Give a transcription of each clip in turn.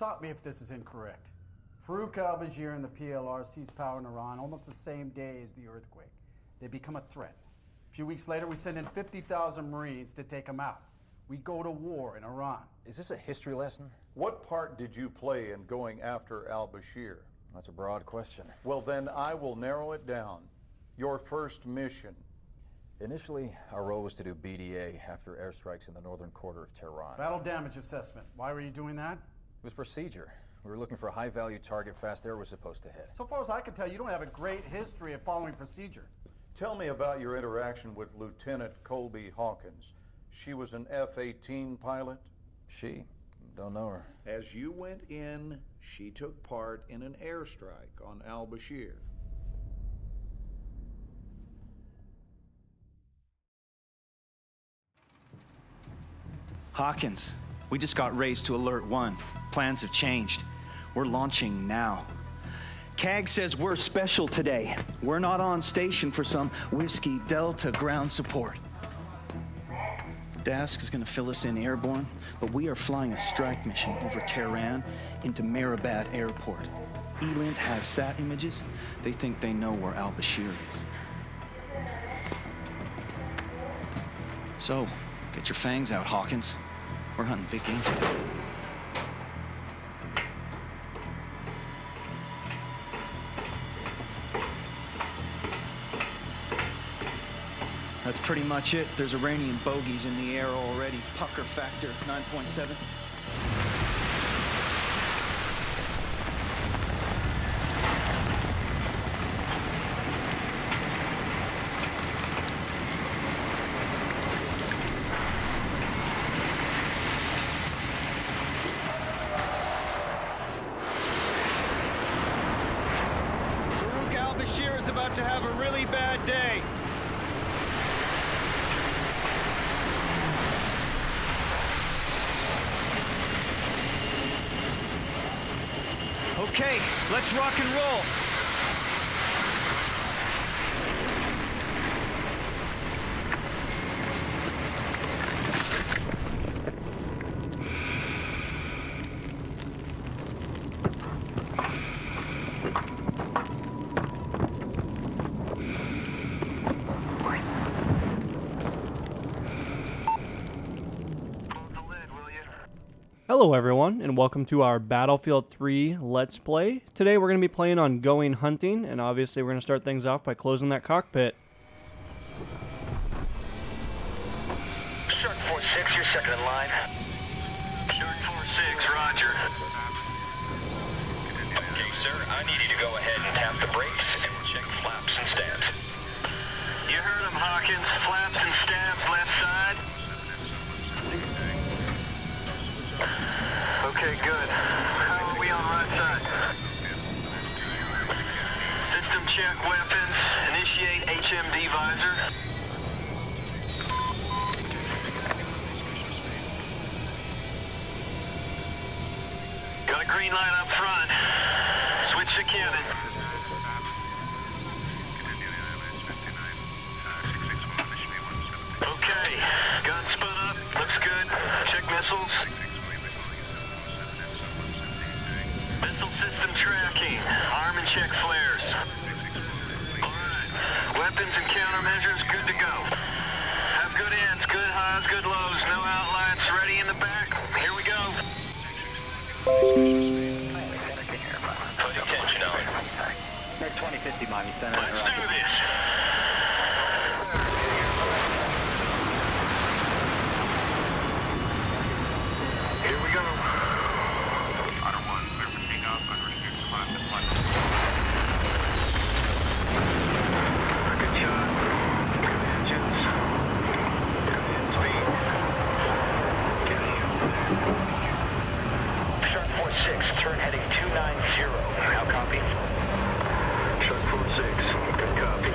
Stop me if this is incorrect. Farouk al-Bashir and the PLR seized power in Iran almost the same day as the earthquake. They become a threat. A few weeks later, we send in 50,000 Marines to take them out. We go to war in Iran. Is this a history lesson? What part did you play in going after al-Bashir? That's a broad question. Well, then I will narrow it down. Your first mission. Initially, our role was to do BDA after airstrikes in the northern quarter of Tehran. Battle damage assessment. Why were you doing that? It was procedure. We were looking for a high-value target fast air was supposed to hit. So far as I can tell, you don't have a great history of following procedure. Tell me about your interaction with Lieutenant Colby Hawkins. She was an F-18 pilot? She? Don't know her. As you went in, she took part in an airstrike on al-Bashir. Hawkins, we just got raised to Alert 1. Plans have changed. We're launching now. CAG says we're special today. We're not on station for some Whiskey Delta ground support. Dask is going to fill us in airborne, but we are flying a strike mission over Tehran into Mehrabad Airport. ELINT has sat images. They think they know where al-Bashir is. So, get your fangs out, Hawkins. We're hunting big game today. That's pretty much it. There's Iranian bogeys in the air already. Pucker factor 9.7. Farouk al-Bashir is about to have a really bad day. Okay, let's rock and roll. Hello everyone, and welcome to our Battlefield 3 Let's Play. Today we're going to be playing on Going Hunting, and obviously we're going to start things off by closing that cockpit. Shark 4-6, you're second in line. Shark 4-6, roger. Okay, sir, I need you to go ahead and tap the brakes, and we'll check flaps and stabs. You heard him, Hawkins. Flaps and stabs, left side. Okay, good. How are we on right side? System check weapons. Initiate HMD visor. Got a green light up front. Switch to Kevin. Okay, gun spun up. Looks good. Check missiles. System tracking. Arm and check flares. Alright. Weapons and countermeasures good to go. Have good ends, good highs, good lows. No outlines. Ready in the back. Here we go. Put attention on. Next 2050 Miami Center. Let's do this. Here we go. Good shot. Good engines. Good end speed. Shark 4-6, turn heading 290. How copy? Shark 4-6, good copy.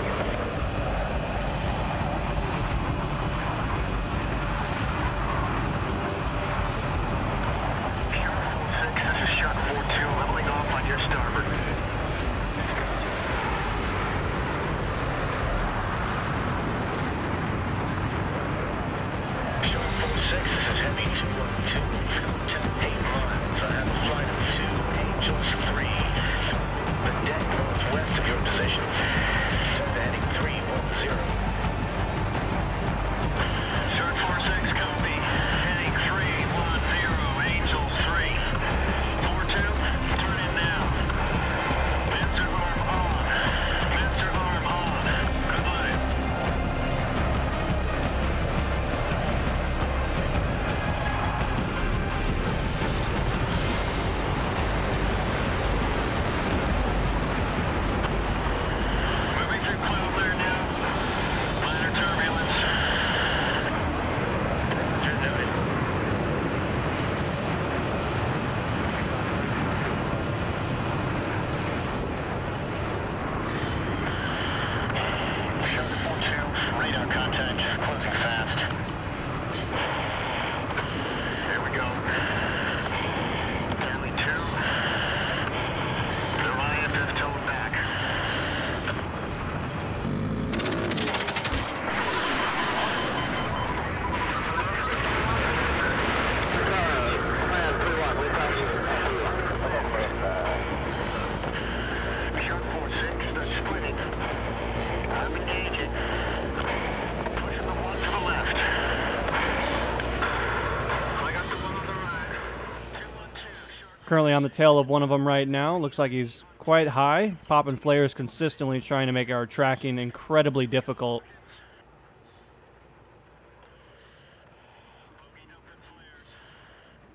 currently on the tail of one of them right now. Looks like he's quite high, popping flares consistently, trying to make our tracking incredibly difficult.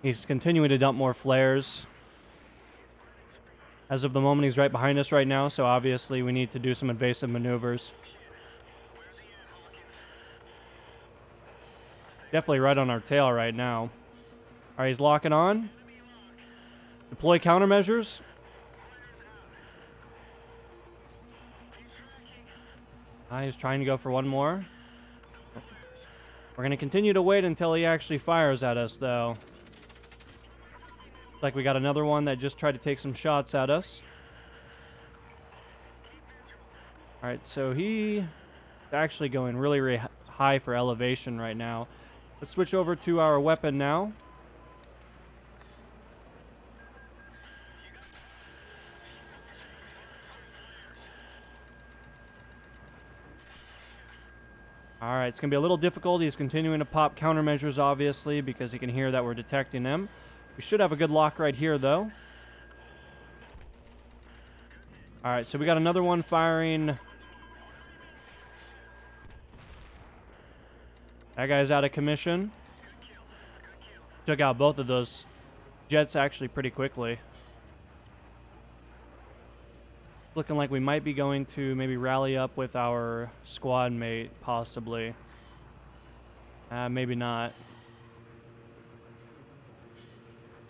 He's continuing to dump more flares. As of the moment, he's right behind us right now, so obviously we need to do some evasive maneuvers. Definitely right on our tail right now. All right, he's locking on. Deploy countermeasures. He's trying to go for one more. We're going to continue to wait until he actually fires at us, though. Like we got another one that just tried to take some shots at us. All right, so he's actually going really, really high for elevation right now. Let's switch over to our weapon now. All right, it's going to be a little difficult. He's continuing to pop countermeasures, obviously, because he can hear that we're detecting him. We should have a good lock right here, though. All right, so we got another one firing. That guy's out of commission. Took out both of those jets actually pretty quickly. Looking like we might be going to maybe rally up with our squad mate, possibly. Maybe not.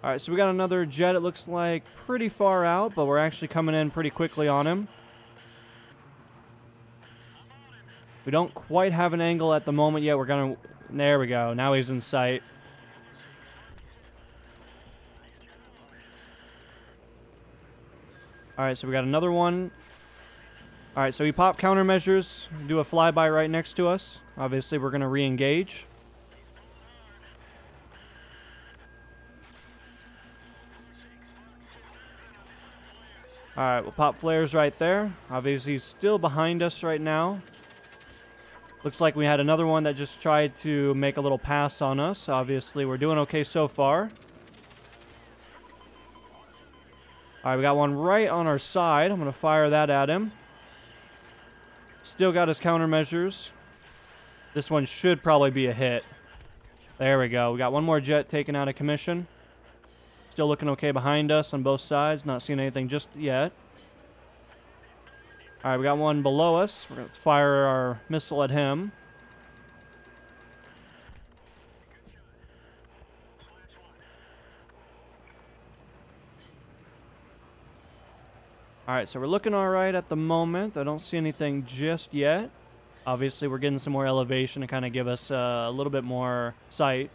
All right, so we got another jet, it looks like, pretty far out, but we're actually coming in pretty quickly on him. We don't quite have an angle at the moment yet. We're going to... There we go. Now he's in sight. All right, so we got another one. All right, so we pop countermeasures, do a flyby right next to us. Obviously, we're going to re-engage. All right, we'll pop flares right there. Obviously, he's still behind us right now. Looks like we had another one that just tried to make a little pass on us. Obviously, we're doing okay so far. All right, we got one right on our side. I'm going to fire that at him. Still got his countermeasures. This one should probably be a hit. There we go. We got one more jet taken out of commission. Still looking okay behind us on both sides. Not seeing anything just yet. All right, we got one below us. We're going to fire our missile at him. All right, so we're looking all right at the moment. I don't see anything just yet. Obviously, we're getting some more elevation to kind of give us a little bit more sight.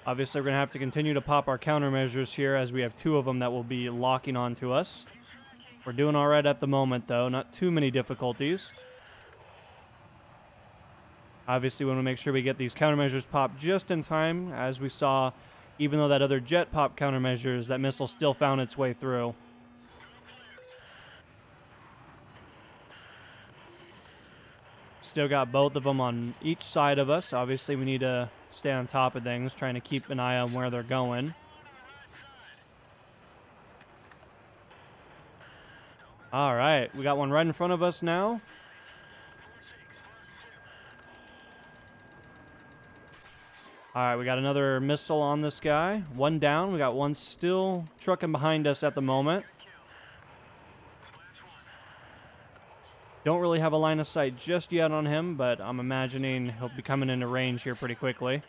Obviously, we're going to have to continue to pop our countermeasures here as we have two of them that will be locking onto us. We're doing all right at the moment, though. Not too many difficulties. Obviously, we want to make sure we get these countermeasures popped just in time. As we saw, even though that other jet popped countermeasures, that missile still found its way through. Still got both of them on each side of us. Obviously, we need to stay on top of things, trying to keep an eye on where they're going. All right, we got one right in front of us now. All right, we got another missile on this guy. One down. We got one still trucking behind us at the moment. Don't really have a line of sight just yet on him, but I'm imagining he'll be coming into range here pretty quickly.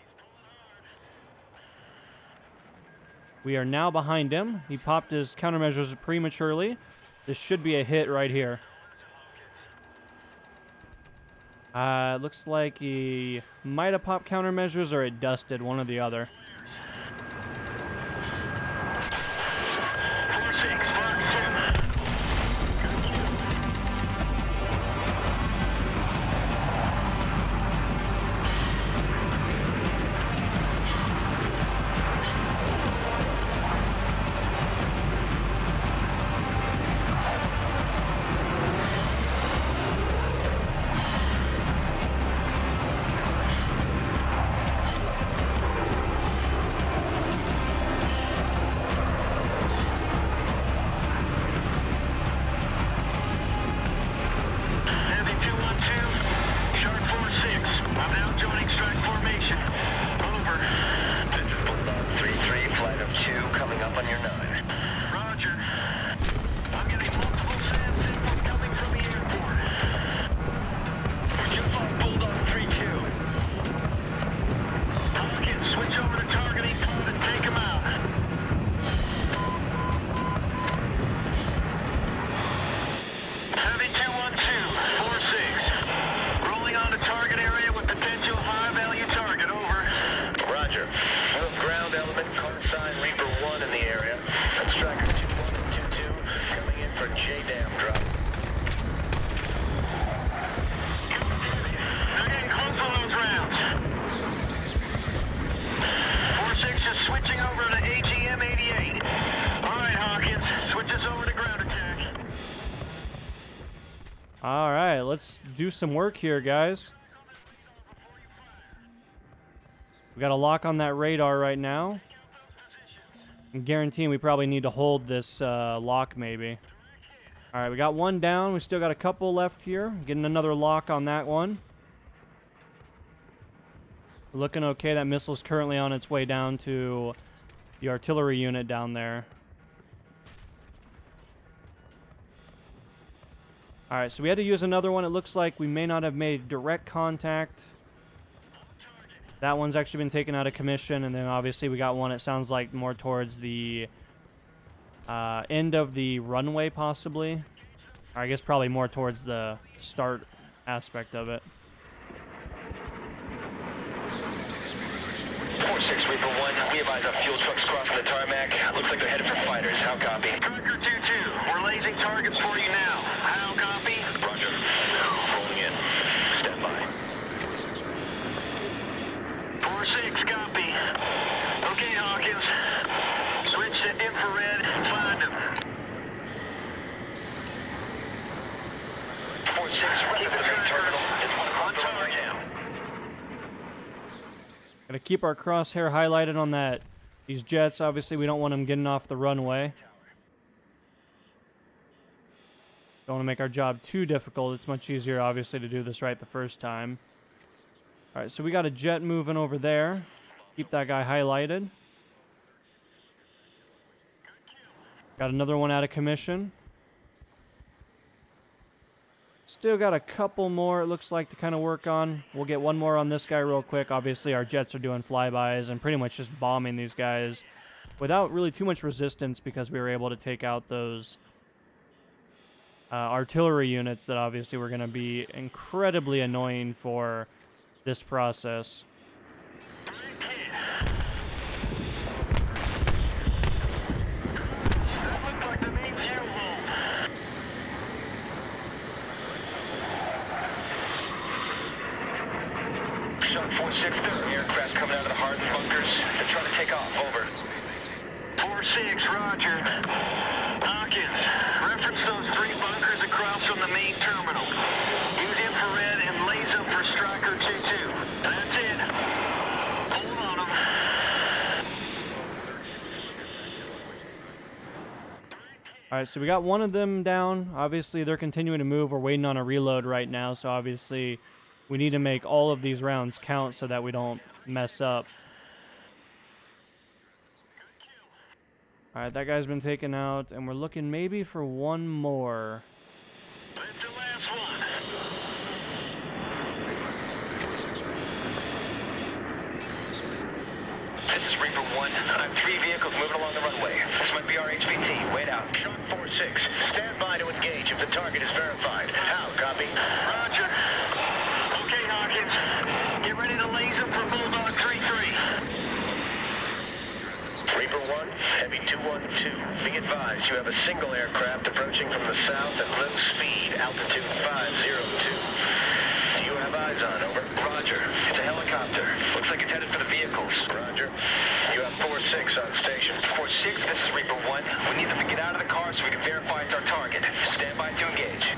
We are now behind him. He popped his countermeasures prematurely. This should be a hit right here. It looks like he might have popped countermeasures or it dusted, one or the other. 4-6, Fox 6. All right, let's do some work here, guys. We got a lock on that radar right now. I'm guaranteeing we probably need to hold this lock, maybe. All right, we got one down. We still got a couple left here. Getting another lock on that one. Looking okay. That missile's currently on its way down to the artillery unit down there. All right, so we had to use another one. It looks like we may not have made direct contact. That one's actually been taken out of commission, and then obviously we got one, it sounds like, more towards the end of the runway, possibly. Or I guess probably more towards the start aspect of it. 4-6, Reaper 1. We advise on fuel trucks crossing the tarmac. Looks like they're headed for fighters. How copy? Tracker 2-2. We're lasing targets for you now. How copy? Roger. Rolling in. Stand by. 4-6, copy. Okay, Hawkins. Switch to infrared. Find them. 4-6, keep the main terminal. It's one across the runway now. Gotta keep our crosshair highlighted on these jets. Obviously, we don't want them getting off the runway. Don't want to make our job too difficult. It's much easier, obviously, to do this right the first time. All right, so we got a jet moving over there. Keep that guy highlighted. Got another one out of commission. Still got a couple more, it looks like, to kind of work on. We'll get one more on this guy real quick. Obviously, our jets are doing flybys and pretty much just bombing these guys without really too much resistance because we were able to take out those artillery units that obviously were going to be incredibly annoying for this process. Shot 4-6, there are aircraft coming out of the hardened bunkers. They're trying to take off. Over. 4-6, roger. Hawkins, reference those 3 bunkers across from the main terminal. Use infrared and laze them for Striker 2-2. That's it. Hold on them. All right, so we got one of them down. Obviously, they're continuing to move. We're waiting on a reload right now, so obviously we need to make all of these rounds count so that we don't mess up. All right, that guy's been taken out, and we're looking maybe for one more. That's the last one. This is Reaper 1. I have 3 vehicles moving along the runway. This might be our HVT. Wait out. Shot 4-6. Stand by to engage if the target is verified. How, copy? Roger. Heavy 212. Be advised, you have a single aircraft approaching from the south at low speed, altitude 502. Do you have eyes on? Over. Roger. It's a helicopter. Looks like it's headed for the vehicles. Roger. You have 4-6 on station. 4-6, this is Reaper 1. We need them to get out of the car so we can verify it's our target. Stand by to engage.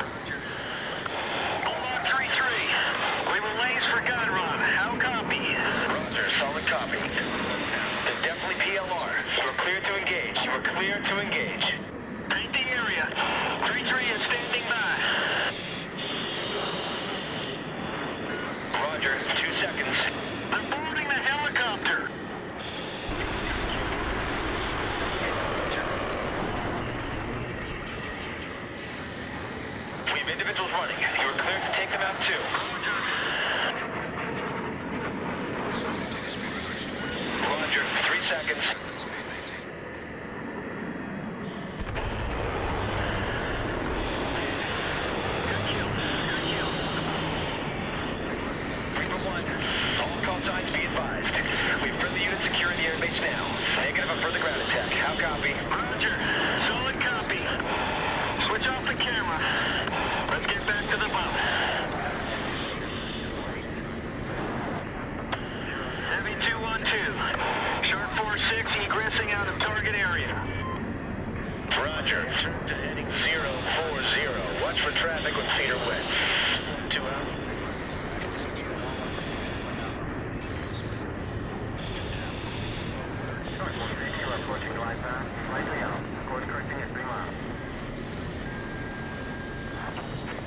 Bulldog 3-3. We will lays for gun run. How copy? Roger. Solid copy. They're definitely PLR. You are clear to engage. You are clear to engage. Paint the area. 3-3 is standing by. Roger, 2 seconds. I'm boarding the helicopter. We have individuals running. You are cleared to take them out too. Roger, 3 seconds. Good kill. Good kill. Reaper 1, all call signs be advised. We have further units securing the airbase now. Negative on further ground attack. How copy? Roger. Solid copy. Switch off the camera. Let's get back to the bump. Heavy 212. Sharp 4-6 egressing out of target area. Roger. Turn to heading 040. Watch for traffic when feet are wet. 2 out. Shark 4-6, you are approaching glide path. Slightly out. Course correcting at 3 miles.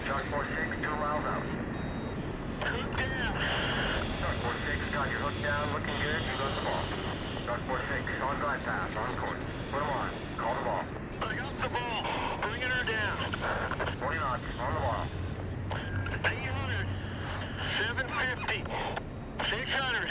Shark 4-6, 2 miles out. Hook down. Shark 4-6, got your hook down, looking good, you got the ball. Shark 4-6, on glide path, on course. Put them on, call the ball. I got the ball. Bringing her down. 40 knots, on the ball. 800. 750. 600.